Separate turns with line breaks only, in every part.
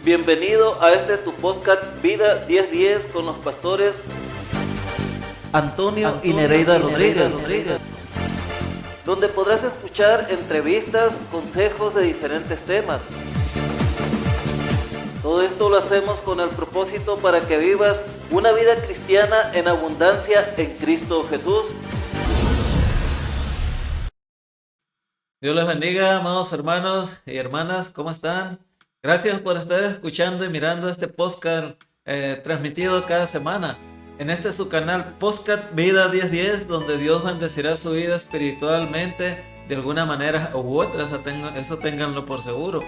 Bienvenido a tu podcast Vida 1010 con los pastores Antonio y Nereida Rodríguez, donde podrás escuchar entrevistas, consejos de diferentes temas. Todo esto lo hacemos con el propósito para que vivas una vida cristiana en abundancia en Cristo Jesús. Dios les bendiga, amados hermanos y hermanas, ¿cómo están? Gracias por estar escuchando y mirando este podcast transmitido cada semana. En este su canal Podcast Vida 1010, donde Dios bendecirá su vida espiritualmente de alguna manera u otra, eso ténganlo por seguro.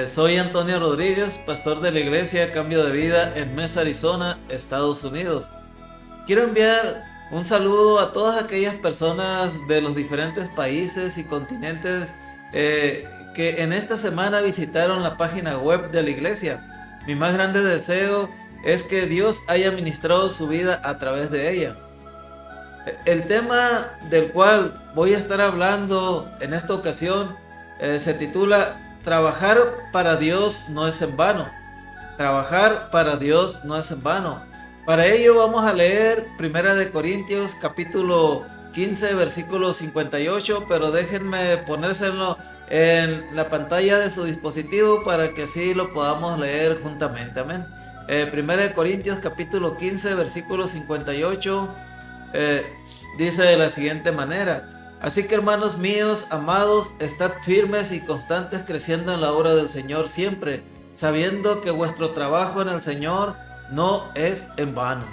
Soy Antonio Rodríguez, pastor de la iglesia Cambio de Vida en Mesa, Arizona, Estados Unidos. Quiero enviar un saludo a todas aquellas personas de los diferentes países y continentes que en esta semana visitaron la página web de la iglesia. Mi más grande deseo es que Dios haya ministrado su vida a través de ella. El tema del cual voy a estar hablando en esta ocasión se titula Trabajar para Dios no es en vano. Trabajar para Dios no es en vano. Para ello vamos a leer 1 Corintios capítulo 15 versículo 58, pero déjenme ponérselo en la pantalla de su dispositivo para que así lo podamos leer juntamente. Amén. 1 Corintios capítulo 15 versículo 58 dice de la siguiente manera: así que, hermanos míos, amados, estad firmes y constantes creciendo en la obra del Señor siempre, sabiendo que vuestro trabajo en el Señor no es en vano.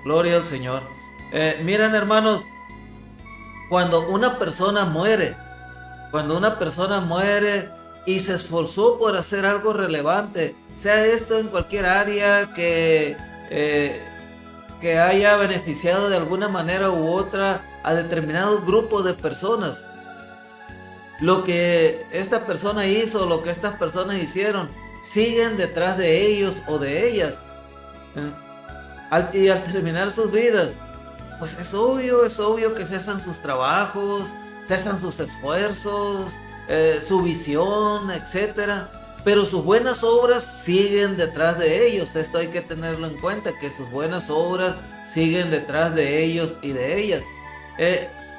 Gloria al Señor. Miren, hermanos, cuando una persona muere y se esforzó por hacer algo relevante, sea esto en cualquier área que haya beneficiado de alguna manera u otra a determinado grupo de personas, lo que esta persona hizo, lo que estas personas hicieron, siguen detrás de ellos o de ellas. Y al terminar sus vidas, pues es obvio que cesan sus trabajos, cesan sus esfuerzos, su visión, etcétera. Pero sus buenas obras siguen detrás de ellos. Esto hay que tenerlo en cuenta, que sus buenas obras siguen detrás de ellos y de ellas.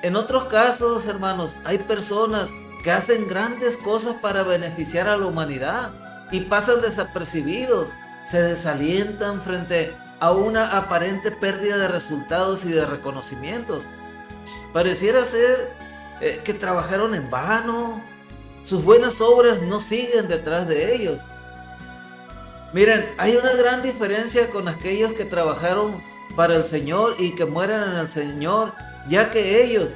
En otros casos, hermanos, hay personas que hacen grandes cosas para beneficiar a la humanidad y pasan desapercibidos, se desalientan frente a una aparente pérdida de resultados y de reconocimientos. Pareciera ser que trabajaron en vano. Sus buenas obras no siguen detrás de ellos. Miren, hay una gran diferencia con aquellos que trabajaron para el Señor y que mueren en el Señor, ya que ellos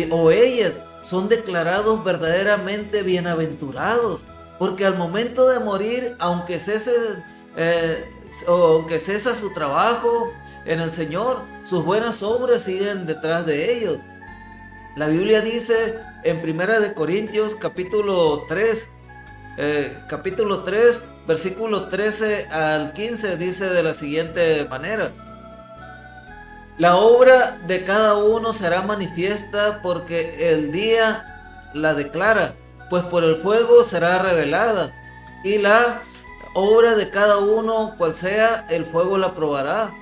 o ellas son declarados verdaderamente bienaventurados, porque al momento de morir, aunque cesa su trabajo en el Señor, sus buenas obras siguen detrás de ellos. La Biblia dice en 1 Corintios capítulo 3, versículo 13 al 15, dice de la siguiente manera: la obra de cada uno será manifiesta, porque el día la declara, pues por el fuego será revelada, y la obra de cada uno, cual sea, el fuego la probará.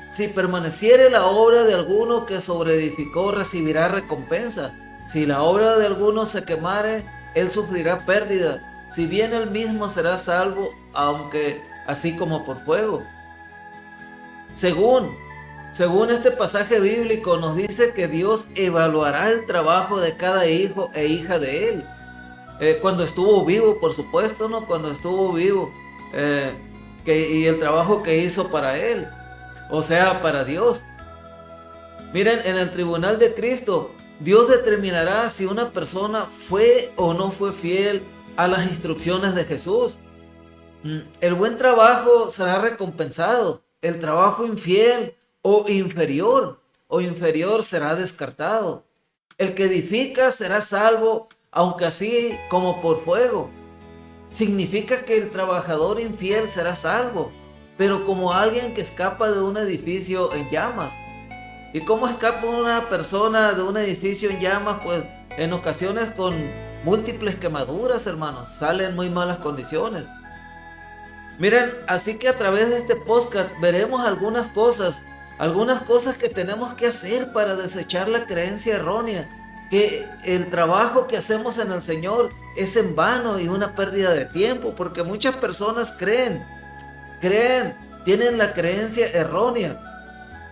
Si permaneciere la obra de alguno que sobreedificó, recibirá recompensa. Si la obra de alguno se quemare, él sufrirá pérdida, si bien él mismo será salvo, aunque así como por fuego. Según este pasaje bíblico, nos dice que Dios evaluará el trabajo de cada hijo e hija de él. Cuando estuvo vivo, por supuesto, ¿no? Cuando estuvo vivo, y el trabajo que hizo para él, o sea, para Dios. Miren, en el tribunal de Cristo, Dios determinará si una persona fue o no fue fiel a las instrucciones de Jesús. El buen trabajo será recompensado. El trabajo infiel o inferior será descartado. El que edifica será salvo, aunque así como por fuego. Significa que el trabajador infiel será salvo, pero como alguien que escapa de un edificio en llamas. ¿Y cómo escapa una persona de un edificio en llamas? Pues en ocasiones con múltiples quemaduras, hermanos, sale en muy malas condiciones. Miren, así que a través de este podcast veremos algunas cosas que tenemos que hacer para desechar la creencia errónea, que el trabajo que hacemos en el Señor es en vano y una pérdida de tiempo, porque muchas personas tienen la creencia errónea,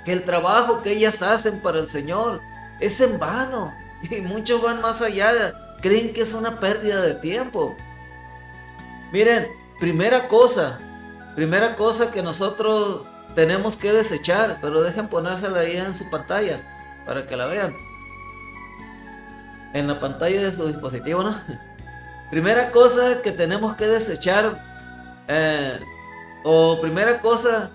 que el trabajo que ellas hacen para el Señor es en vano, y muchos van más allá, creen que es una pérdida de tiempo. Miren, primera cosa que nosotros tenemos que desechar, pero dejen ponérsela ahí en su pantalla para que la vean. En la pantalla de su dispositivo, ¿no? Primera cosa que tenemos que desechar, primera cosa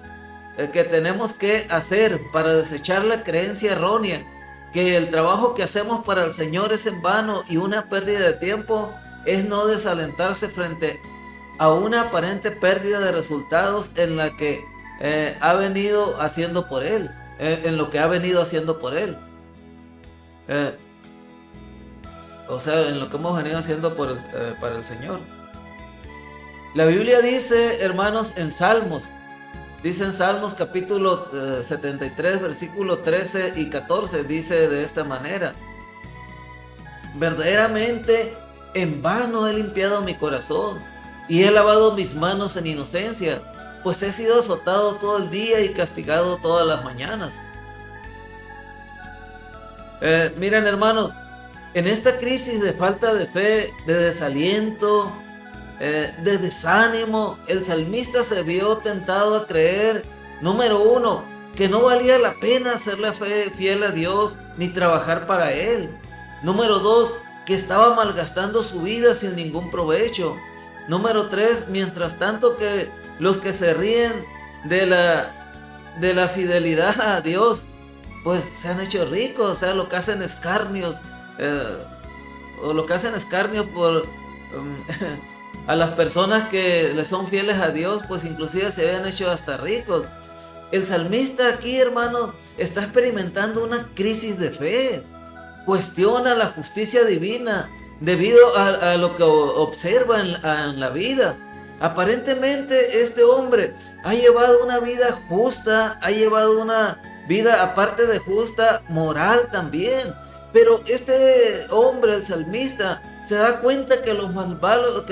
que tenemos que hacer para desechar la creencia errónea, que el trabajo que hacemos para el Señor es en vano y una pérdida de tiempo, es no desalentarse frente a una aparente pérdida de resultados en la que ha venido haciendo por Él, en lo que ha venido haciendo por Él. O sea, en lo que hemos venido haciendo para el Señor. La Biblia dice, hermanos, en Salmos capítulo 73, versículo 13 y 14, dice de esta manera: verdaderamente en vano he limpiado mi corazón y he lavado mis manos en inocencia, pues he sido azotado todo el día y castigado todas las mañanas. Miren, hermanos, en esta crisis de falta de fe, de desaliento, de desánimo, el salmista se vio tentado a creer, número uno, que no valía la pena hacerle fiel a Dios ni trabajar para Él. Número dos, que estaba malgastando su vida sin ningún provecho. Número tres, mientras tanto que los que se ríen de la fidelidad a Dios, pues se han hecho ricos, o sea, lo que hacen escarnios, por a las personas que le son fieles a Dios, pues inclusive se habían hecho hasta ricos. El salmista aquí, hermano, está experimentando una crisis de fe. Cuestiona la justicia divina debido a lo que observa en la vida. Aparentemente este hombre ha llevado una vida justa, ha llevado una vida aparte de justa, moral también. Pero este hombre, el salmista, se da cuenta que los malvados,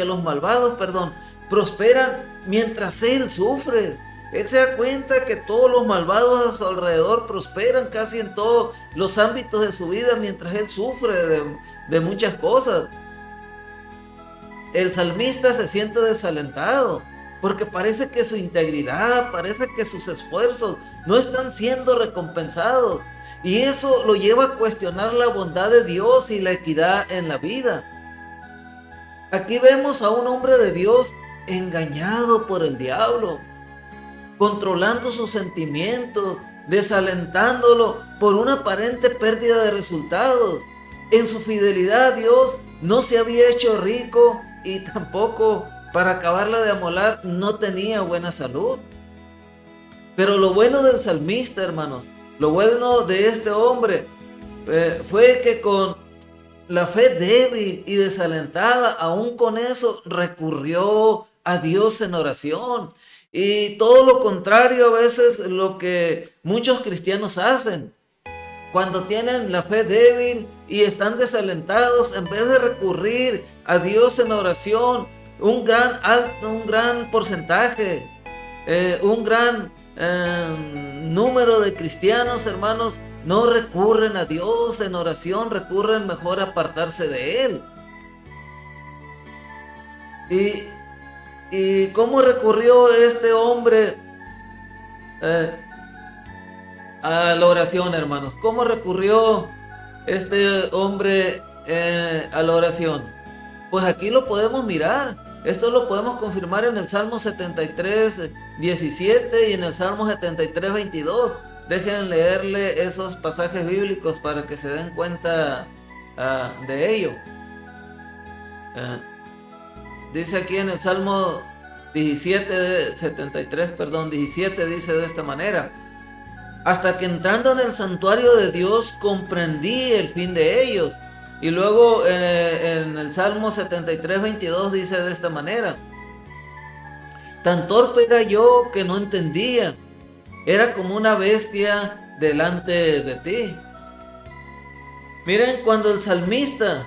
prosperan mientras él sufre. Él se da cuenta que todos los malvados a su alrededor prosperan casi en todos los ámbitos de su vida mientras él sufre de muchas cosas. El salmista se siente desalentado porque parece que su integridad, parece que sus esfuerzos no están siendo recompensados. Y eso lo lleva a cuestionar la bondad de Dios y la equidad en la vida. Aquí vemos a un hombre de Dios engañado por el diablo, controlando sus sentimientos, desalentándolo por una aparente pérdida de resultados. En su fidelidad a Dios no se había hecho rico y tampoco, para acabarla de amolar, no tenía buena salud. Pero lo bueno del salmista, hermanos, lo bueno de este hombre fue que con la fe débil y desalentada, aún con eso recurrió a Dios en oración. Y todo lo contrario a veces lo que muchos cristianos hacen. Cuando tienen la fe débil y están desalentados, en vez de recurrir a Dios en oración, un gran porcentaje, un gran número de cristianos, hermanos, no recurren a Dios en oración, recurren mejor a apartarse de Él. ¿Y cómo recurrió este hombre a la oración, hermanos? ¿Cómo recurrió este hombre a la oración? Pues aquí lo podemos mirar. Esto lo podemos confirmar en el Salmo 73, 17 y en el Salmo 73, 22. Dejen leerle esos pasajes bíblicos para que se den cuenta de ello. Dice aquí en el Salmo 17, dice de esta manera: hasta que entrando en el santuario de Dios comprendí el fin de ellos, Y luego en el Salmo 73:22 dice de esta manera: tan torpe era yo que no entendía, era como una bestia delante de ti. Miren, cuando el salmista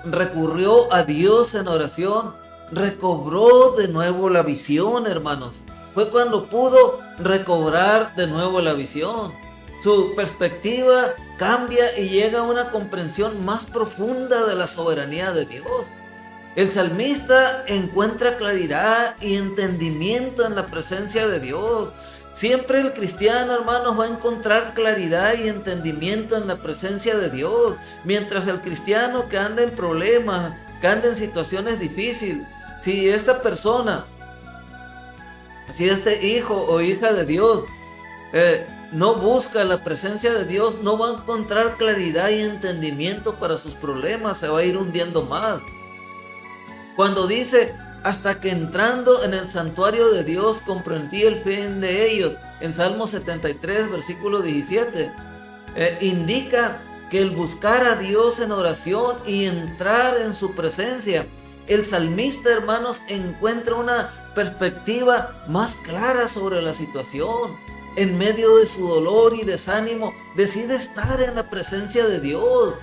recurrió a Dios en oración, recobró de nuevo la visión, hermanos. Fue cuando pudo recobrar de nuevo la visión. Su perspectiva cambia y llega a una comprensión más profunda de la soberanía de Dios. El salmista encuentra claridad y entendimiento en la presencia de Dios. Siempre el cristiano, hermanos, va a encontrar claridad y entendimiento en la presencia de Dios. Mientras el cristiano que anda en problemas, que anda en situaciones difíciles, si esta persona, si este hijo o hija de Dios no busca la presencia de Dios, no va a encontrar claridad y entendimiento para sus problemas, se va a ir hundiendo más. Cuando dice: hasta que entrando en el santuario de Dios comprendí el fin de ellos, en Salmo 73, versículo 17, indica que el buscar a Dios en oración y entrar en su presencia, el salmista, hermanos, encuentra una perspectiva más clara sobre la situación. En medio de su dolor y desánimo, decide estar en la presencia de Dios.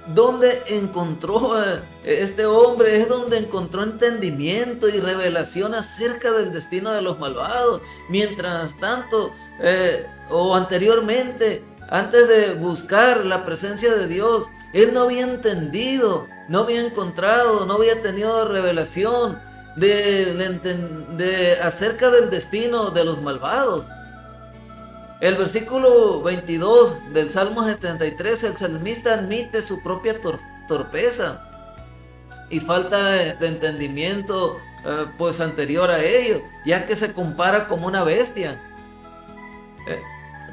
Donde encontró este hombre es donde encontró entendimiento y revelación acerca del destino de los malvados. Mientras tanto, o anteriormente, antes de buscar la presencia de Dios, él no había entendido, no había encontrado, no había tenido revelación acerca del destino de los malvados. El versículo 22 del Salmo 73, el salmista admite su propia torpeza y falta de entendimiento pues anterior a ello, ya que se compara como una bestia.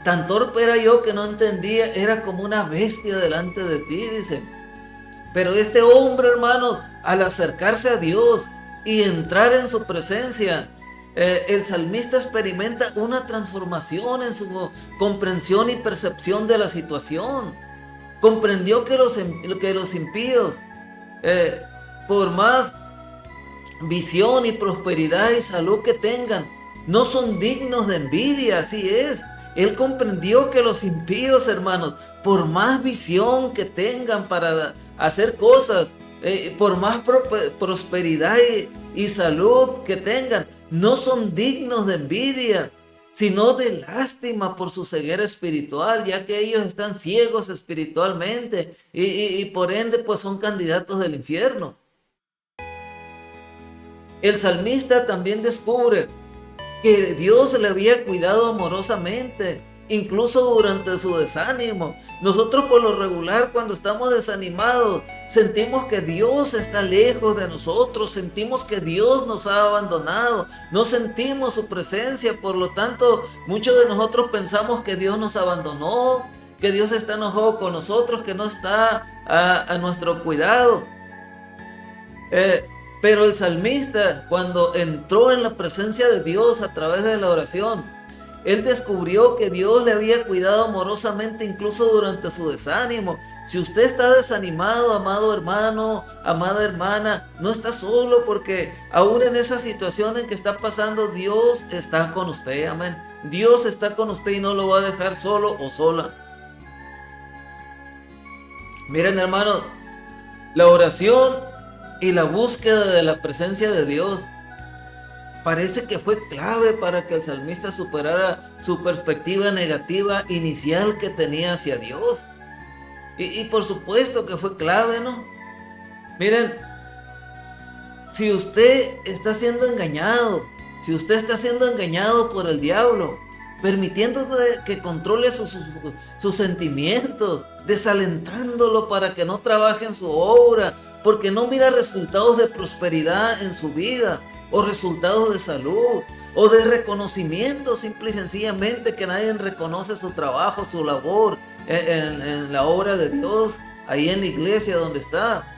Tan torpe era yo que no entendía, era como una bestia delante de ti, dice. Pero este hombre, hermano, al acercarse a Dios y entrar en su presencia, el salmista experimenta una transformación en su comprensión y percepción de la situación. Comprendió que los impíos, por más visión y prosperidad y salud que tengan, no son dignos de envidia. Así es. Él comprendió que los impíos, hermanos, por más visión que tengan para hacer cosas, por más prosperidad y salud que tengan, no son dignos de envidia, sino de lástima por su ceguera espiritual, ya que ellos están ciegos espiritualmente y por ende pues son candidatos del infierno. El salmista también descubre que Dios le había cuidado amorosamente, incluso durante su desánimo. Nosotros por lo regular, cuando estamos desanimados, sentimos que Dios está lejos de nosotros, sentimos que Dios nos ha abandonado, no sentimos su presencia. Por lo tanto, muchos de nosotros pensamos que Dios nos abandonó, que Dios está enojado con nosotros, que no está a nuestro cuidado. Pero el salmista, cuando entró en la presencia de Dios a través de la oración, él descubrió que Dios le había cuidado amorosamente incluso durante su desánimo. Si usted está desanimado, amado hermano, amada hermana, no está solo, porque aún en esa situación en que está pasando, Dios está con usted, amén. Dios está con usted y no lo va a dejar solo o sola. Miren, hermano, la oración y la búsqueda de la presencia de Dios parece que fue clave para que el salmista superara su perspectiva negativa inicial que tenía hacia Dios. Y por supuesto que fue clave, ¿no? Miren, si usted está siendo engañado, si usted está siendo engañado por el diablo, permitiéndole que controle sus sentimientos, desalentándolo para que no trabaje en su obra, porque no mira resultados de prosperidad en su vida, o resultados de salud, o de reconocimiento, simple y sencillamente que nadie reconoce su trabajo, su labor en la obra de Dios, ahí en la iglesia donde está.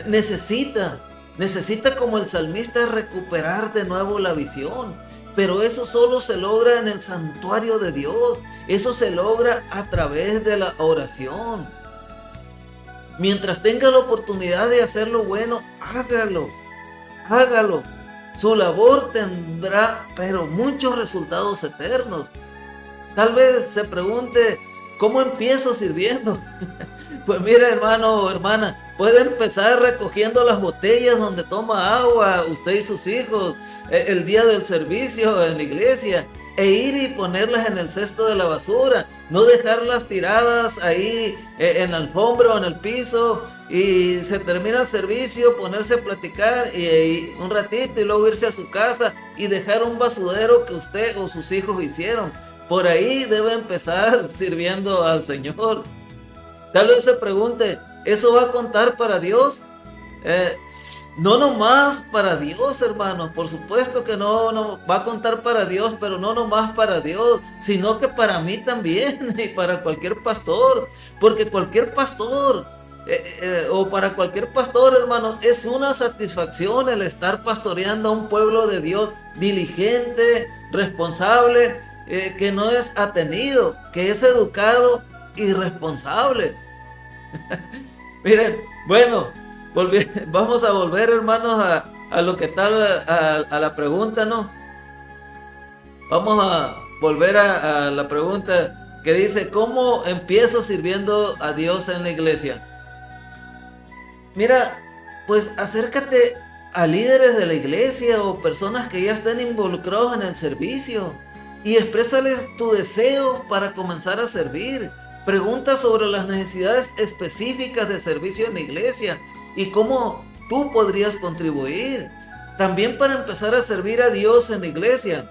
Necesita como el salmista recuperar de nuevo la visión. Pero eso solo se logra en el santuario de Dios. Eso se logra a través de la oración. Mientras tenga la oportunidad de hacer lo bueno, hágalo. Hágalo. Su labor tendrá, pero muchos resultados eternos. Tal vez se pregunte, ¿cómo empiezo sirviendo? Pues mira, hermano o hermana, puede empezar recogiendo las botellas donde toma agua usted y sus hijos el día del servicio en la iglesia, e ir y ponerlas en el cesto de la basura, no dejarlas tiradas ahí en la alfombra o en el piso, y se termina el servicio, ponerse a platicar y un ratito y luego irse a su casa y dejar un basurero que usted o sus hijos hicieron. Por ahí debe empezar sirviendo al Señor. Tal vez se pregunte, ¿eso va a contar para Dios? No nomás para Dios, hermanos. Por supuesto que no va a contar para Dios, pero no nomás para Dios, sino que para mí también y para cualquier pastor. Porque cualquier pastor, o para cualquier pastor, hermanos, es una satisfacción el estar pastoreando a un pueblo de Dios diligente, responsable, que no es atenido, que es educado y responsable. Miren, bueno, vamos a volver, hermanos, a lo que tal, a la pregunta, ¿no? Vamos a volver a la pregunta que dice, ¿cómo empiezo sirviendo a Dios en la iglesia? Mira, pues acércate a líderes de la iglesia o personas que ya estén involucrados en el servicio y exprésales tu deseo para comenzar a servir. Pregunta sobre las necesidades específicas de servicio en la iglesia y cómo tú podrías contribuir. También para empezar a servir a Dios en la iglesia,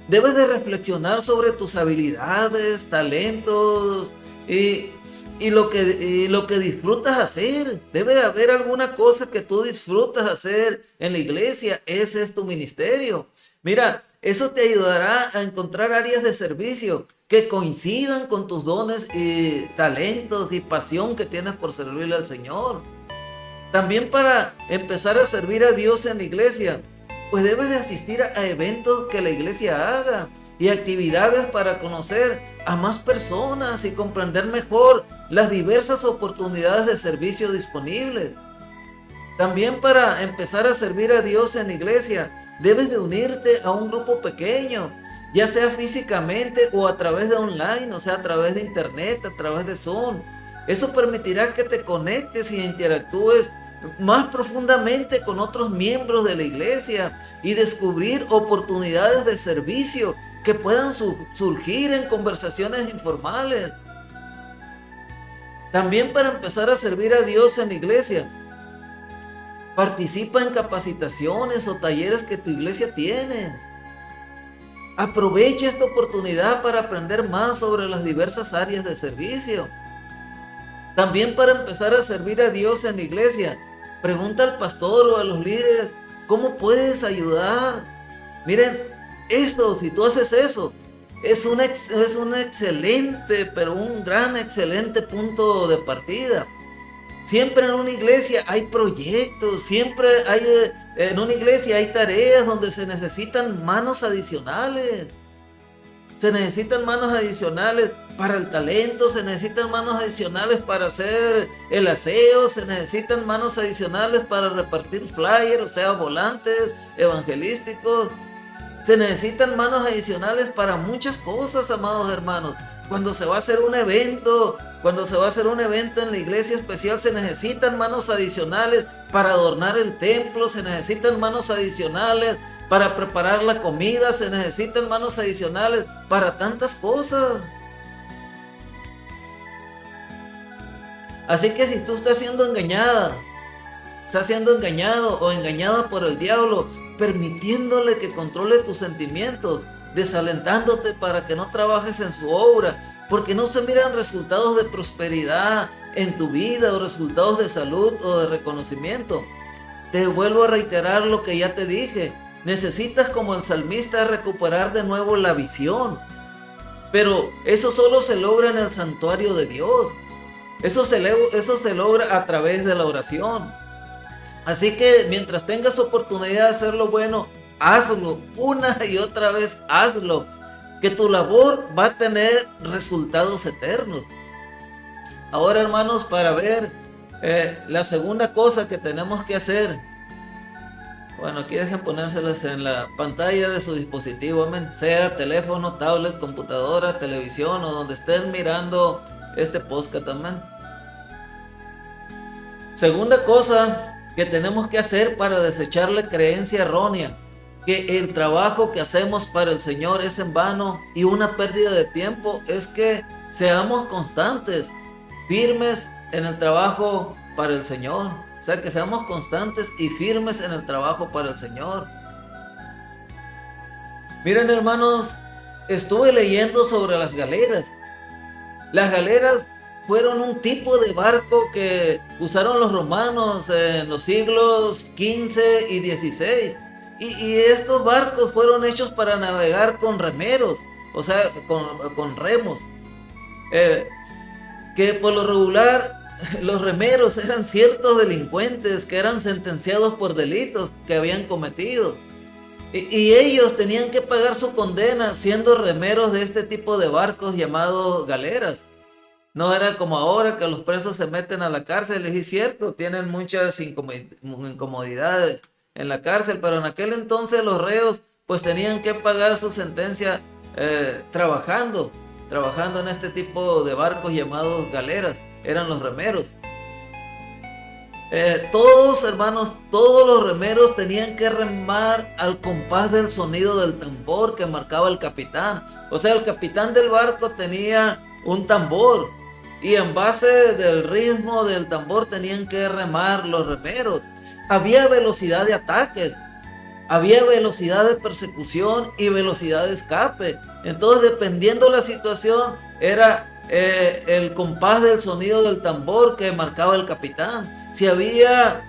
debes de reflexionar sobre tus habilidades, talentos y lo que disfrutas hacer. Debe de haber alguna cosa que tú disfrutas hacer en la iglesia. Ese es tu ministerio. Mira, eso te ayudará a encontrar áreas de servicio que coincidan con tus dones y talentos y pasión que tienes por servirle al Señor. También para empezar a servir a Dios en la iglesia, pues debes de asistir a eventos que la iglesia haga y actividades para conocer a más personas y comprender mejor las diversas oportunidades de servicio disponibles. También para empezar a servir a Dios en la iglesia, debes de unirte a un grupo pequeño, ya sea físicamente o a través de online, o sea, a través de internet, a través de Zoom. Eso permitirá que te conectes y interactúes más profundamente con otros miembros de la iglesia y descubrir oportunidades de servicio que puedan surgir en conversaciones informales. También para empezar a servir a Dios en la iglesia, participa en capacitaciones o talleres que tu iglesia tiene. Aprovecha esta oportunidad para aprender más sobre las diversas áreas de servicio. También para empezar a servir a Dios en la iglesia, pregunta al pastor o a los líderes, ¿cómo puedes ayudar? Miren, si tú haces eso, es un excelente, pero un gran excelente punto de partida. Siempre en una iglesia hay proyectos, siempre en una iglesia hay tareas donde se necesitan manos adicionales. Se necesitan manos adicionales para el talento, se necesitan manos adicionales para hacer el aseo, se necesitan manos adicionales para repartir flyers, o sea, volantes evangelísticos. Se necesitan manos adicionales para muchas cosas, amados hermanos. Cuando se va a hacer un evento en la iglesia especial, se necesitan manos adicionales para adornar el templo, se necesitan manos adicionales para preparar la comida, se necesitan manos adicionales para tantas cosas. Así que si tú estás siendo engañado o engañada por el diablo, permitiéndole que controle tus sentimientos, desalentándote para que no trabajes en su obra, porque no se miran resultados de prosperidad en tu vida o resultados de salud o de reconocimiento. Te vuelvo a reiterar lo que ya te dije. Necesitas, como el salmista, recuperar de nuevo la visión. Pero eso solo se logra en el santuario de Dios. Eso se logra a través de la oración. Así que mientras tengas oportunidad de hacer lo bueno, hazlo, una y otra vez hazlo, que tu labor va a tener resultados eternos. Ahora, hermanos, para ver la segunda cosa que tenemos que hacer. Bueno, aquí dejen ponérselas en la pantalla de su dispositivo, amén. Sea teléfono, tablet, computadora, televisión o donde estén mirando este podcast, amén. Segunda cosa que tenemos que hacer para desechar la creencia errónea, que el trabajo que hacemos para el Señor es en vano y una pérdida de tiempo, es que seamos constantes, firmes en el trabajo para el Señor. O sea, que seamos constantes y firmes en el trabajo para el Señor. Miren, hermanos, estuve leyendo sobre las galeras. Las galeras fueron un tipo de barco que usaron los romanos en los siglos XV y XVI. Y estos barcos fueron hechos para navegar con remeros, o sea, con remos. Que por lo regular los remeros eran ciertos delincuentes que eran sentenciados por delitos que habían cometido. Y ellos tenían que pagar su condena siendo remeros de este tipo de barcos llamados galeras. No era como ahora que los presos se meten a la cárcel, y es cierto, tienen muchas incomodidades en la cárcel, pero en aquel entonces los reos pues tenían que pagar su sentencia trabajando en este tipo de barcos llamados galeras. Eran los remeros. Todos, hermanos, todos los remeros tenían que remar al compás del sonido del tambor que marcaba el capitán. O sea, el capitán del barco tenía un tambor y en base del ritmo del tambor tenían que remar los remeros. Había velocidad de ataques, había velocidad de persecución y velocidad de escape. Entonces, dependiendo la situación, era el compás del sonido del tambor que marcaba el capitán. Si había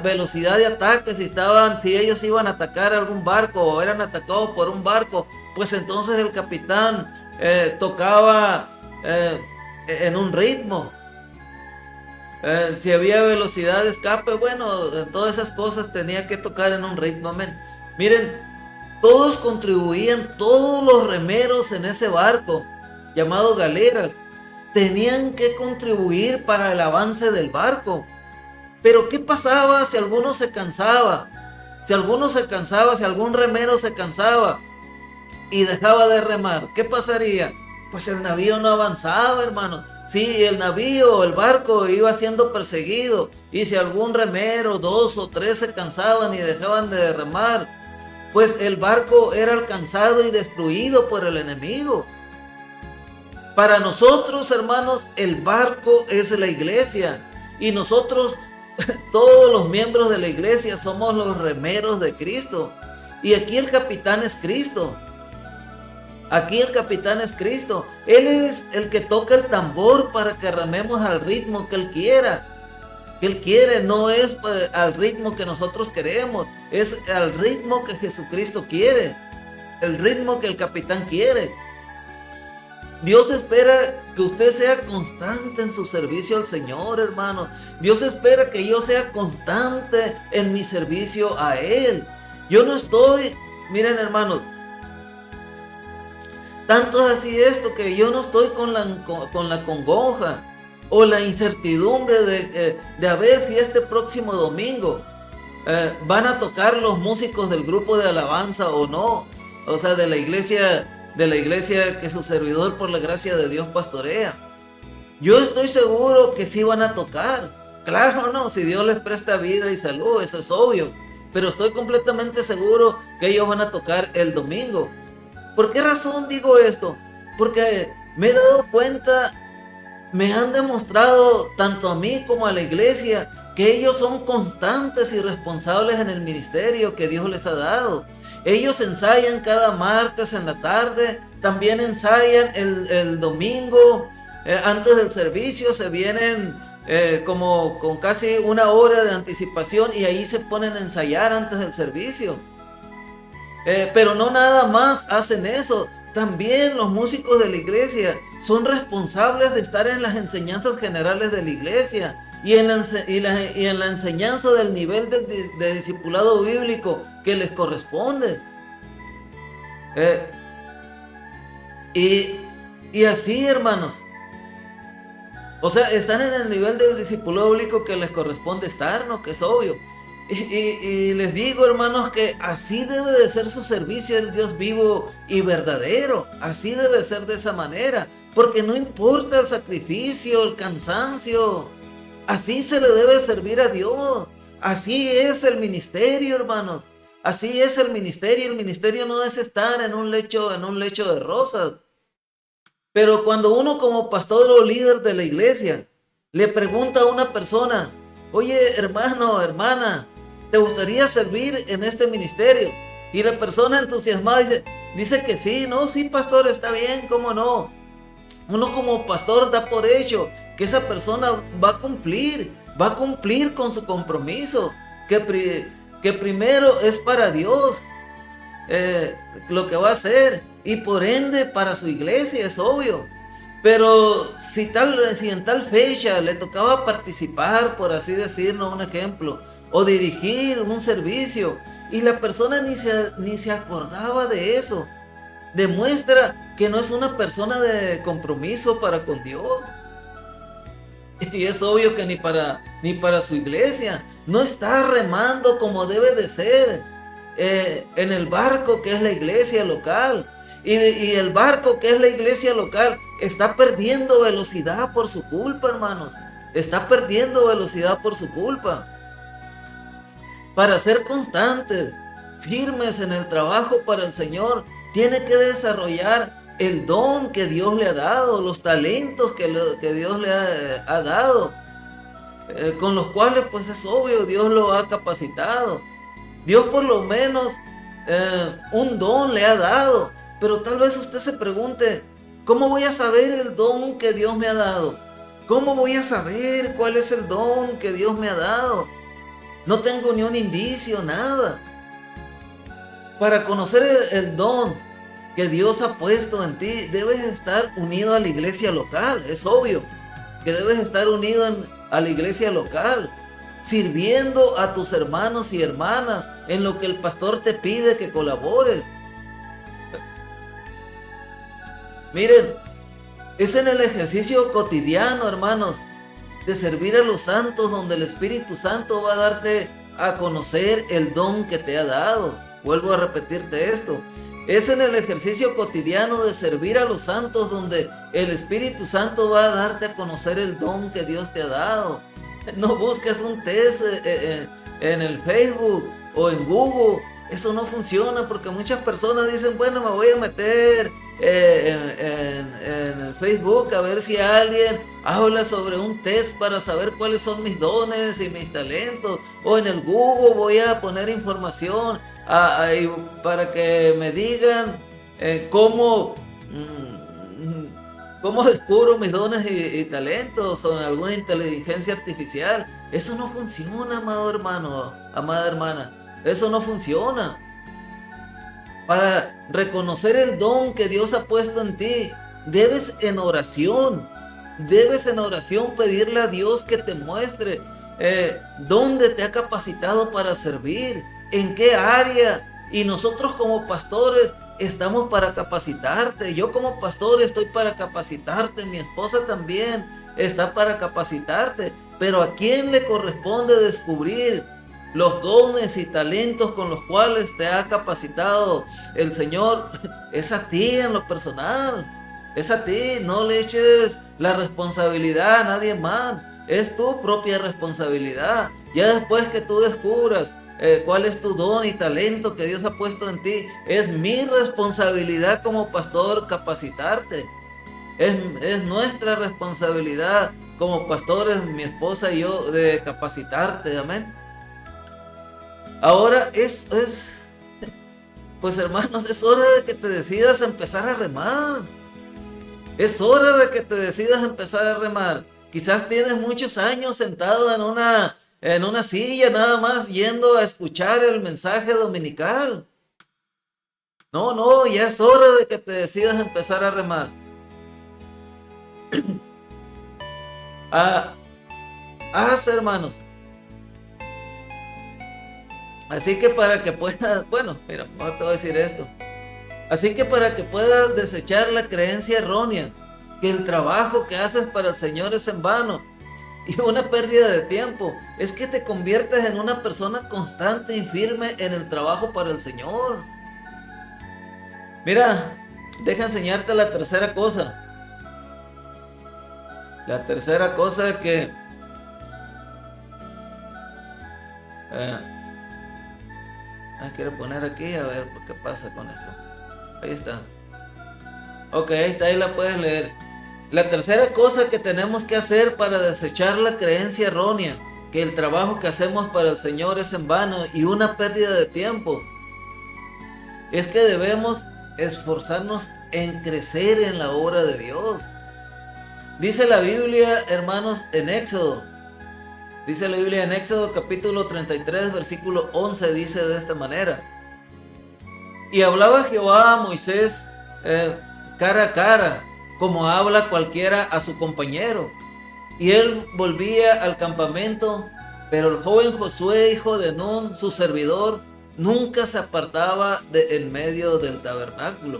velocidad de ataque, si ellos iban a atacar algún barco o eran atacados por un barco, pues entonces el capitán tocaba en un ritmo. Si había velocidad de escape, bueno, todas esas cosas tenía que tocar en un ritmo. Amén. Miren, todos contribuían, todos los remeros en ese barco llamado galeras tenían que contribuir para el avance del barco. Pero ¿qué pasaba si alguno se cansaba? Si algún remero se cansaba y dejaba de remar, ¿qué pasaría? Pues el navío no avanzaba, hermano. Sí, el navío, el barco iba siendo perseguido, y si algún remero, 2 o 3 se cansaban y dejaban de remar, pues el barco era alcanzado y destruido por el enemigo. Para nosotros, hermanos, el barco es la iglesia, y nosotros, todos los miembros de la iglesia, somos los remeros de Cristo. Y aquí el capitán es Cristo. Él es el que toca el tambor para que rememos al ritmo que Él quiera. No es al ritmo que nosotros queremos, es al ritmo que Jesucristo quiere, el ritmo que el capitán quiere. Dios espera que usted sea constante en su servicio al Señor, hermano. Dios espera que yo sea constante en mi servicio a Él. Yo no estoy, miren, hermanos, tanto es así esto que yo no estoy con la congoja o la incertidumbre de a ver si este próximo domingo van a tocar los músicos del grupo de alabanza o no. O sea, de la iglesia que su servidor por la gracia de Dios pastorea. Yo estoy seguro que sí van a tocar. Claro, no, si Dios les presta vida y salud, eso es obvio. Pero estoy completamente seguro que ellos van a tocar el domingo. ¿Por qué razón digo esto? Porque me he dado cuenta, me han demostrado tanto a mí como a la iglesia que ellos son constantes y responsables en el ministerio que Dios les ha dado. Ellos ensayan cada martes en la tarde, también ensayan el domingo, antes del servicio se vienen como con casi 1 hora de anticipación y ahí se ponen a ensayar antes del servicio. Pero no nada más hacen eso, también los músicos de la iglesia son responsables de estar en las enseñanzas generales de la iglesia. y en la enseñanza del nivel de discipulado bíblico que les corresponde. Eh, y así, hermanos, o sea, están en el nivel del discipulado bíblico que les corresponde estar, ¿no? Que es obvio. Y les digo, hermanos, que así debe de ser su servicio al Dios vivo y verdadero. Así debe ser de esa manera. Porque no importa el sacrificio, el cansancio. Así se le debe servir a Dios. Así es el ministerio, hermanos. Así es el ministerio. El ministerio no es estar en un lecho de rosas. Pero cuando uno como pastor o líder de la iglesia le pregunta a una persona, oye, hermano, hermana, ¿te gustaría servir en este ministerio? Y la persona entusiasmada dice que sí, no, sí, pastor, está bien, ¿cómo no? Uno como pastor da por hecho que esa persona va a cumplir con su compromiso, que primero es para Dios, lo que va a hacer, y por ende para su iglesia, es obvio. Pero si en tal fecha le tocaba participar, por así decirlo, un ejemplo, o dirigir un servicio, y la persona ni se acordaba de eso, demuestra que no es una persona de compromiso para con Dios. Y es obvio que ni para su iglesia no está remando como debe de ser, en el barco que es la iglesia local. Y el barco que es la iglesia local está perdiendo velocidad por su culpa, hermanos. Está perdiendo velocidad por su culpa. Para ser constantes, firmes en el trabajo para el Señor, tiene que desarrollar el don que Dios le ha dado, los talentos que Dios le ha dado, con los cuales, pues es obvio, Dios lo ha capacitado. Dios por lo menos un don le ha dado, pero tal vez usted se pregunte, ¿cómo voy a saber el don que Dios me ha dado? ¿Cómo voy a saber cuál es el don que Dios me ha dado? No tengo ni un indicio, nada. Para conocer el don que Dios ha puesto en ti, debes estar unido a la iglesia local. Es obvio que debes estar unido a la iglesia local, sirviendo a tus hermanos y hermanas en lo que el pastor te pide que colabores. Miren, es en el ejercicio cotidiano, hermanos, de servir a los santos, donde el Espíritu Santo va a darte a conocer el don que te ha dado. Vuelvo a repetirte esto. Es en el ejercicio cotidiano de servir a los santos donde el Espíritu Santo va a darte a conocer el don que Dios te ha dado. No busques un test en el Facebook o en Google. Eso no funciona, porque muchas personas dicen, bueno, me voy a meter en el Facebook a ver si alguien habla sobre un test para saber cuáles son mis dones y mis talentos, o en el Google voy a poner información para que me digan cómo descubro mis dones y talentos, o en alguna inteligencia artificial. Eso no funciona, amado hermano, amada hermana. Eso no funciona. Para reconocer el don que Dios ha puesto en ti, debes en oración pedirle a Dios que te muestre dónde te ha capacitado para servir, en qué área. Y nosotros como pastores estamos para capacitarte. Yo como pastor estoy para capacitarte, mi esposa también está para capacitarte. Pero ¿a quién le corresponde descubrir los dones y talentos con los cuales te ha capacitado el Señor? Es a ti en lo personal, es a ti. No le eches la responsabilidad a nadie más, es tu propia responsabilidad. Ya después que tú descubras cuál es tu don y talento que Dios ha puesto en ti, es mi responsabilidad como pastor capacitarte. Es nuestra responsabilidad como pastores, mi esposa y yo, de capacitarte. Amén. Ahora pues hermanos, es hora de que te decidas a empezar a remar. Es hora de que te decidas a empezar a remar. Quizás tienes muchos años sentado en una silla nada más yendo a escuchar el mensaje dominical. No, ya es hora de que te decidas a empezar a remar. Haz, hermanos. Así que para que puedas, bueno, mira, ahora te voy a decir esto. Así que para que puedas desechar la creencia errónea, que el trabajo que haces para el Señor es en vano y una pérdida de tiempo, es que te conviertas en una persona constante y firme en el trabajo para el Señor. Mira, deja enseñarte la tercera cosa. La tercera cosa que quiero poner aquí, a ver qué pasa con esto. Ahí está. Ok, ahí está, ahí la puedes leer. La tercera cosa que tenemos que hacer para desechar la creencia errónea, que el trabajo que hacemos para el Señor es en vano y una pérdida de tiempo, es que debemos esforzarnos en crecer en la obra de Dios. Dice la Biblia, hermanos, en Éxodo. Dice la Biblia en Éxodo capítulo 33, versículo 11, dice de esta manera. Y hablaba Jehová a Moisés cara a cara, como habla cualquiera a su compañero. Y él volvía al campamento, pero el joven Josué, hijo de Nun, su servidor, nunca se apartaba de en medio del tabernáculo.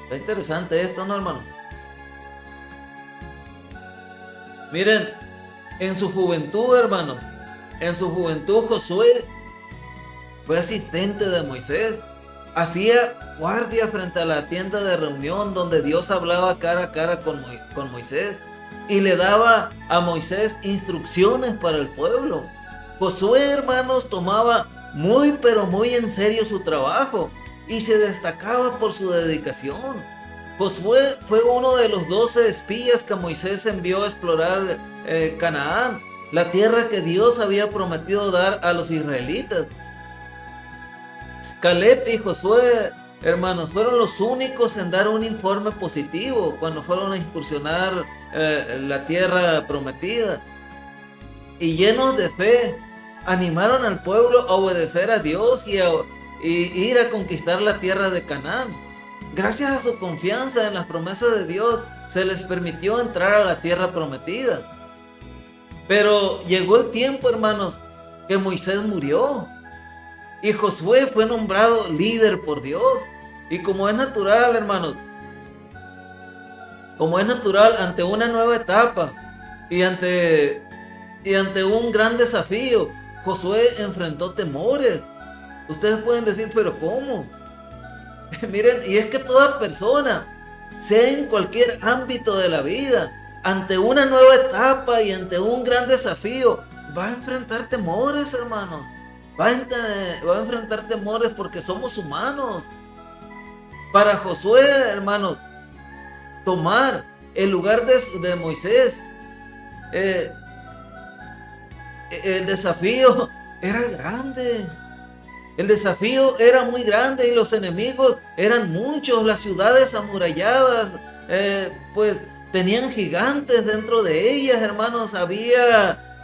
Está interesante esto, ¿no, hermano? Miren, en su juventud, hermano, en su juventud Josué fue asistente de Moisés. Hacía guardia frente a la tienda de reunión donde Dios hablaba cara a cara con Moisés y le daba a Moisés instrucciones para el pueblo. Josué, hermanos, tomaba muy pero muy en serio su trabajo y se destacaba por su dedicación. Josué fue uno de los 12 espías que Moisés envió a explorar Canaán, la tierra que Dios había prometido dar a los israelitas. Caleb y Josué, hermanos, fueron los únicos en dar un informe positivo cuando fueron a incursionar la tierra prometida. Y llenos de fe, animaron al pueblo a obedecer a Dios y ir a conquistar la tierra de Canaán. Gracias a su confianza en las promesas de Dios, se les permitió entrar a la tierra prometida. Pero llegó el tiempo, hermanos, que Moisés murió. Y Josué fue nombrado líder por Dios. Y como es natural, hermanos, como es natural ante una nueva etapa y ante un gran desafío, Josué enfrentó temores. Ustedes pueden decir, pero ¿cómo? Miren, y es que toda persona, sea en cualquier ámbito de la vida, ante una nueva etapa y ante un gran desafío, va a enfrentar temores, hermanos. Va a enfrentar temores porque somos humanos. Para Josué, hermanos, tomar el lugar de Moisés, el desafío era grande. El desafío era muy grande y los enemigos eran muchos. Las ciudades amuralladas, pues tenían gigantes dentro de ellas, hermanos. Había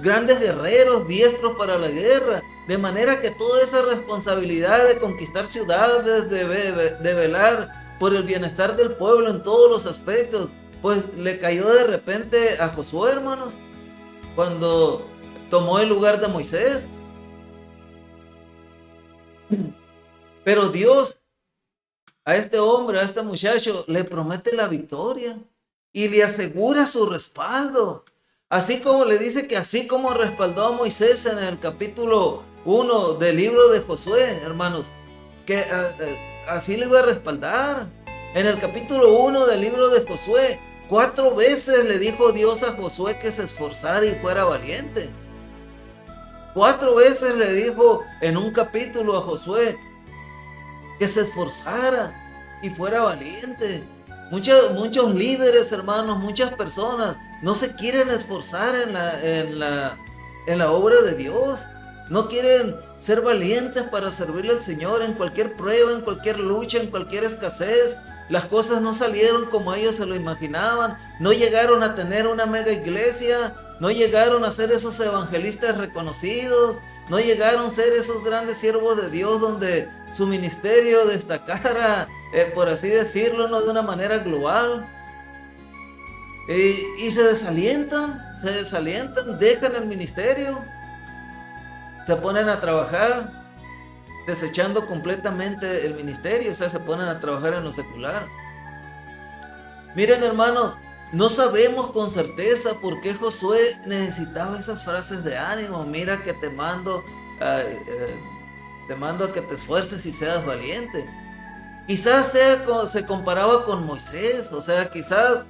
grandes guerreros diestros para la guerra. De manera que toda esa responsabilidad de conquistar ciudades, de velar por el bienestar del pueblo en todos los aspectos, pues le cayó de repente a Josué, hermanos, cuando tomó el lugar de Moisés. Pero Dios a este hombre, a este muchacho, le promete la victoria y le asegura su respaldo. Así como le dice que así como respaldó a Moisés en el capítulo 1 del libro de Josué, hermanos, que así le iba a respaldar. En el capítulo 1 del libro de Josué, 4 veces le dijo Dios a Josué que se esforzara y fuera valiente. 4 veces le dijo en un capítulo a Josué que se esforzara y fuera valiente. Muchos líderes, hermanos, muchas personas no se quieren esforzar en la obra de Dios. No quieren ser valientes para servirle al Señor en cualquier prueba, en cualquier lucha, en cualquier escasez. Las cosas no salieron como ellos se lo imaginaban. No llegaron a tener una mega iglesia. No llegaron a ser esos evangelistas reconocidos. No llegaron a ser esos grandes siervos de Dios donde su ministerio destacara, por así decirlo, no de una manera global. y se desalientan, dejan el ministerio, se ponen a trabajar, desechando completamente el ministerio, o sea, se ponen a trabajar en lo secular. Miren, hermanos, no sabemos con certeza por qué Josué necesitaba esas frases de ánimo. Mira que te mando a que te esfuerces y seas valiente. Quizás se comparaba con Moisés, o sea, quizás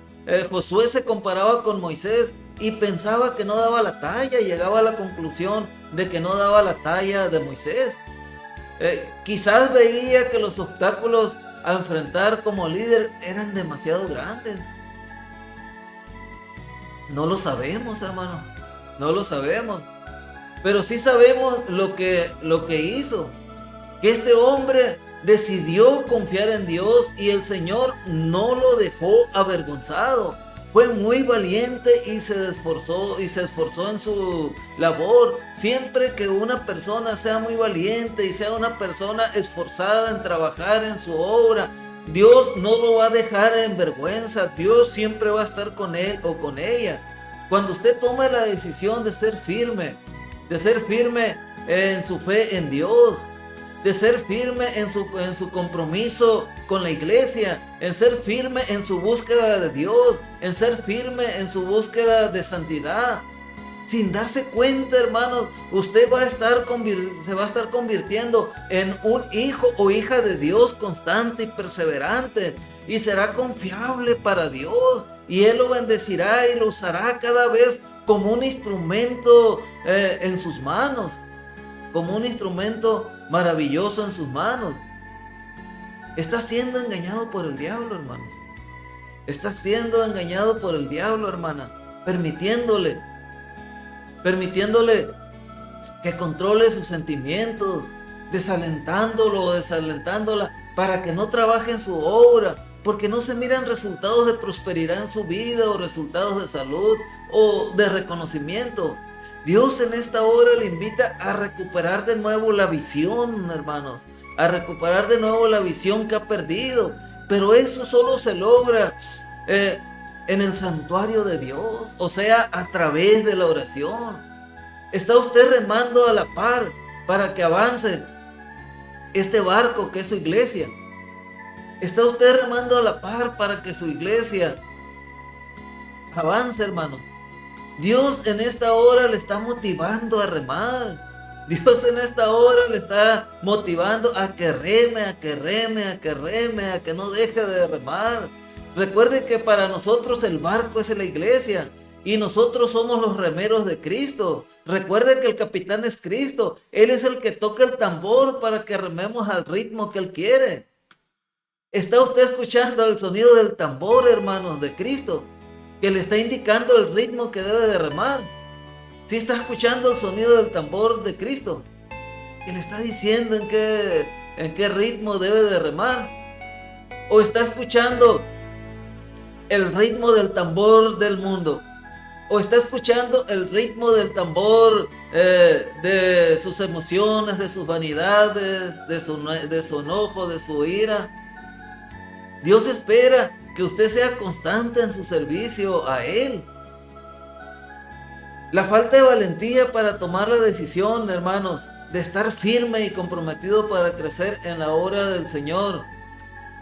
Josué se comparaba con Moisés y pensaba que no daba la talla, y llegaba a la conclusión de que no daba la talla de Moisés. Quizás veía que los obstáculos a enfrentar como líder eran demasiado grandes. No lo sabemos, hermano, no lo sabemos, pero sí sabemos lo que hizo, que este hombre decidió confiar en Dios y el Señor no lo dejó avergonzado. Fue muy valiente y se esforzó en su labor. Siempre que una persona sea muy valiente y sea una persona esforzada en trabajar en su obra, Dios no lo va a dejar en vergüenza. Dios siempre va a estar con él o con ella. Cuando usted toma la decisión de ser firme en su fe en Dios, de ser firme en su compromiso con la iglesia, en ser firme en su búsqueda de Dios, en ser firme en su búsqueda de santidad. Sin darse cuenta, hermanos, usted se va a estar convirtiendo en un hijo o hija de Dios constante y perseverante, y será confiable para Dios, y Él lo bendecirá y lo usará cada vez como un instrumento en sus manos, como un instrumento maravilloso en sus manos. Está siendo engañado por el diablo, hermanos. Está siendo engañado por el diablo, hermana, permitiéndole que controle sus sentimientos, desalentándola para que no trabaje en su obra, porque no se miran resultados de prosperidad en su vida, o resultados de salud o de reconocimiento. Dios en esta hora le invita a recuperar de nuevo la visión, hermanos, a recuperar de nuevo la visión que ha perdido. Pero eso solo se logra en el santuario de Dios, o sea, a través de la oración. ¿Está usted remando a la par para que avance este barco que es su iglesia? ¿Está usted remando a la par para que su iglesia avance, hermano? Dios en esta hora le está motivando a remar. Dios en esta hora le está motivando a que reme, a que no deje de remar. Recuerde que para nosotros el barco es la iglesia y nosotros somos los remeros de Cristo. Recuerde que el capitán es Cristo. Él es el que toca el tambor para que rememos al ritmo que Él quiere. ¿Está usted escuchando el sonido del tambor, hermanos, de Cristo, que le está indicando el ritmo que debe de remar? ¿Sí está escuchando el sonido del tambor de Cristo, que le está diciendo en qué ritmo debe de remar? ¿O está escuchando el ritmo del tambor del mundo? ¿O está escuchando el ritmo del tambor de sus emociones, de sus vanidades, de su enojo, de su ira? Dios espera que usted sea constante en su servicio a Él. La falta de valentía para tomar la decisión, hermanos, de estar firme y comprometido para crecer en la obra del Señor,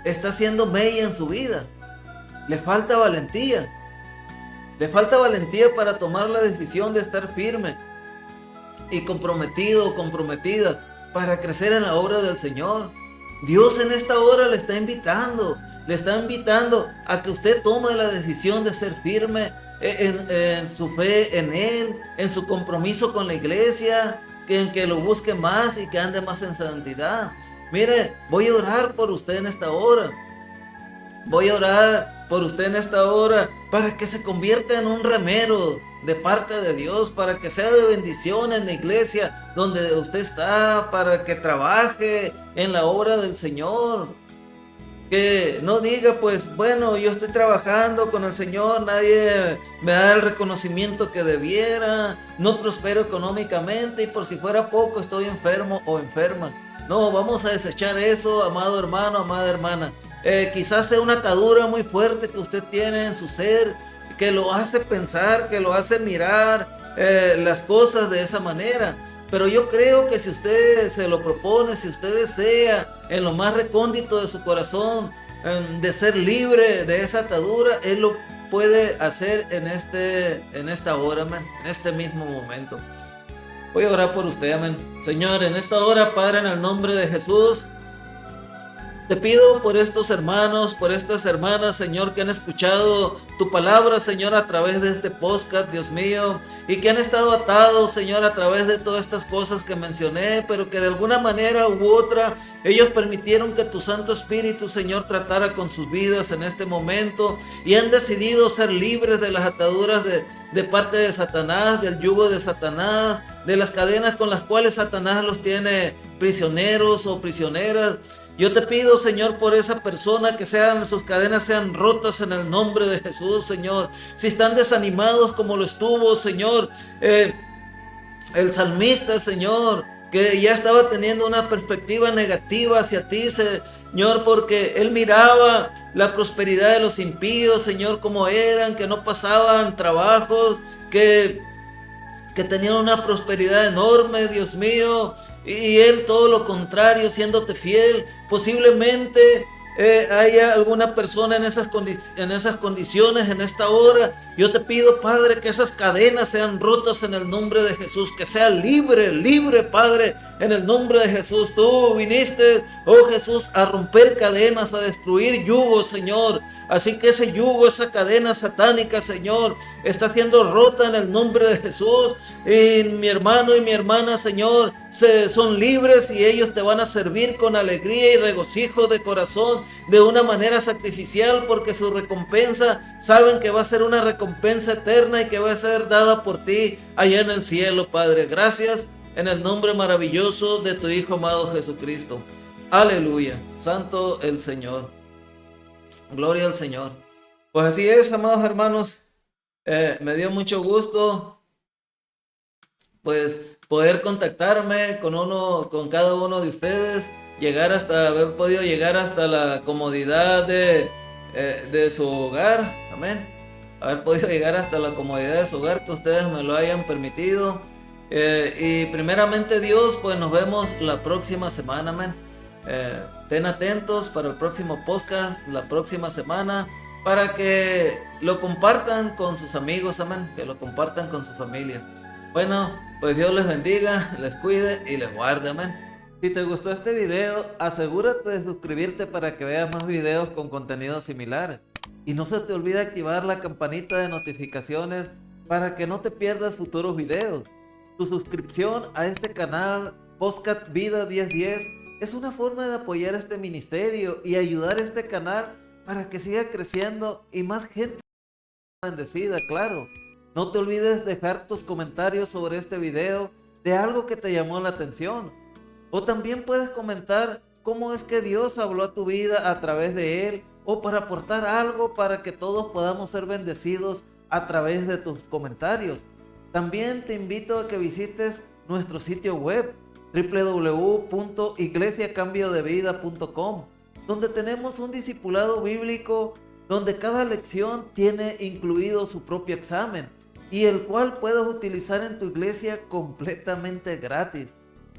está haciendo mella en su vida. Le falta valentía. Le falta valentía para tomar la decisión de estar firme y comprometido o comprometida para crecer en la obra del Señor. Dios en esta hora le está invitando a que usted tome la decisión de ser firme en su fe en Él, en su compromiso con la iglesia, en que lo busque más y que ande más en santidad. Mire, voy a orar por usted en esta hora. Voy a orar por usted en esta hora para que se convierta en un remero de parte de Dios, para que sea de bendición en la iglesia donde usted está, para que trabaje en la obra del Señor. Que no diga, pues bueno, yo estoy trabajando con el Señor, nadie me da el reconocimiento que debiera, no prospero económicamente y por si fuera poco estoy enfermo o enferma. No, vamos a desechar eso, amado hermano, amada hermana. Quizás sea una atadura muy fuerte que usted tiene en su ser, que lo hace pensar, que lo hace mirar las cosas de esa manera. Pero yo creo que si usted se lo propone, si usted desea en lo más recóndito de su corazón de ser libre de esa atadura, Él lo puede hacer en esta hora, amén, en este mismo momento. Voy a orar por usted, amén. Señor, en esta hora, Padre, en el nombre de Jesús, te pido por estos hermanos, por estas hermanas, Señor, que han escuchado tu palabra, Señor, a través de este podcast, Dios mío, y que han estado atados, Señor, a través de todas estas cosas que mencioné, pero que de alguna manera u otra ellos permitieron que tu Santo Espíritu, Señor, tratara con sus vidas en este momento y han decidido ser libres de las ataduras de parte de Satanás, del yugo de Satanás, de las cadenas con las cuales Satanás los tiene prisioneros o prisioneras. Yo te pido, Señor, por esa persona, que sus cadenas sean rotas en el nombre de Jesús, Señor. Si están desanimados como lo estuvo, Señor, el salmista, Señor, que ya estaba teniendo una perspectiva negativa hacia ti, Señor, porque él miraba la prosperidad de los impíos, Señor, como eran, que no pasaban trabajos, que tenían una prosperidad enorme, Dios mío, y él todo lo contrario, siéndote fiel. Posiblemente haya alguna persona en esas condiciones en esta hora. Yo te pido, Padre, que esas cadenas sean rotas en el nombre de Jesús, que sea libre, Padre, en el nombre de Jesús. Tú viniste, oh Jesús, a romper cadenas, a destruir yugos, Señor. Así que ese yugo, esa cadena satánica, Señor, está siendo rota en el nombre de Jesús. Y mi hermano y mi hermana, Señor, son libres y ellos te van a servir con alegría y regocijo de corazón, de una manera sacrificial, porque su recompensa, saben que va a ser una recompensa eterna y que va a ser dada por ti allá en el cielo, Padre. Gracias en el nombre maravilloso de tu Hijo amado Jesucristo. Aleluya. Santo el Señor. Gloria al Señor. Pues así es, amados hermanos. Me dio mucho gusto pues poder contactarme con cada uno de ustedes, haber podido llegar hasta la comodidad de su hogar, amén, haber podido llegar hasta la comodidad de su hogar, que ustedes me lo hayan permitido, y primeramente Dios, pues nos vemos la próxima semana, amén. Estén atentos para el próximo podcast la próxima semana, para que lo compartan con sus amigos, amén, que lo compartan con su familia. Bueno, pues Dios les bendiga, les cuide y les guarde, amén. Si te gustó este video, asegúrate de suscribirte para que veas más videos con contenido similar. Y no se te olvide activar la campanita de notificaciones para que no te pierdas futuros videos. Tu suscripción a este canal, Podcast Vida 1010, es una forma de apoyar este ministerio y ayudar a este canal para que siga creciendo y más gente bendecida, claro. No te olvides dejar tus comentarios sobre este video de algo que te llamó la atención. O también puedes comentar cómo es que Dios habló a tu vida a través de él, o para aportar algo para que todos podamos ser bendecidos a través de tus comentarios. También te invito a que visites nuestro sitio web www.iglesiacambiodevida.com, donde tenemos un discipulado bíblico donde cada lección tiene incluido su propio examen y el cual puedes utilizar en tu iglesia completamente gratis.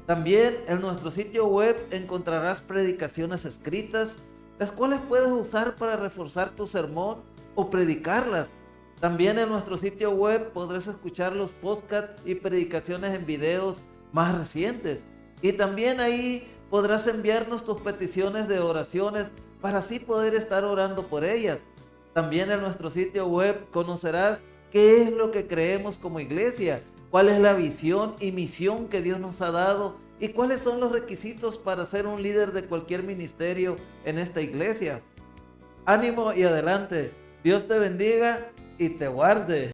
También en nuestro sitio web encontrarás predicaciones escritas, las cuales puedes usar para reforzar tu sermón o predicarlas. También en nuestro sitio web podrás escuchar los podcasts y predicaciones en videos más recientes. Y también ahí podrás enviarnos tus peticiones de oraciones para así poder estar orando por ellas. También en nuestro sitio web conocerás qué es lo que creemos como iglesia, cuál es la visión y misión que Dios nos ha dado y cuáles son los requisitos para ser un líder de cualquier ministerio en esta iglesia. Ánimo y adelante. Dios te bendiga y te guarde.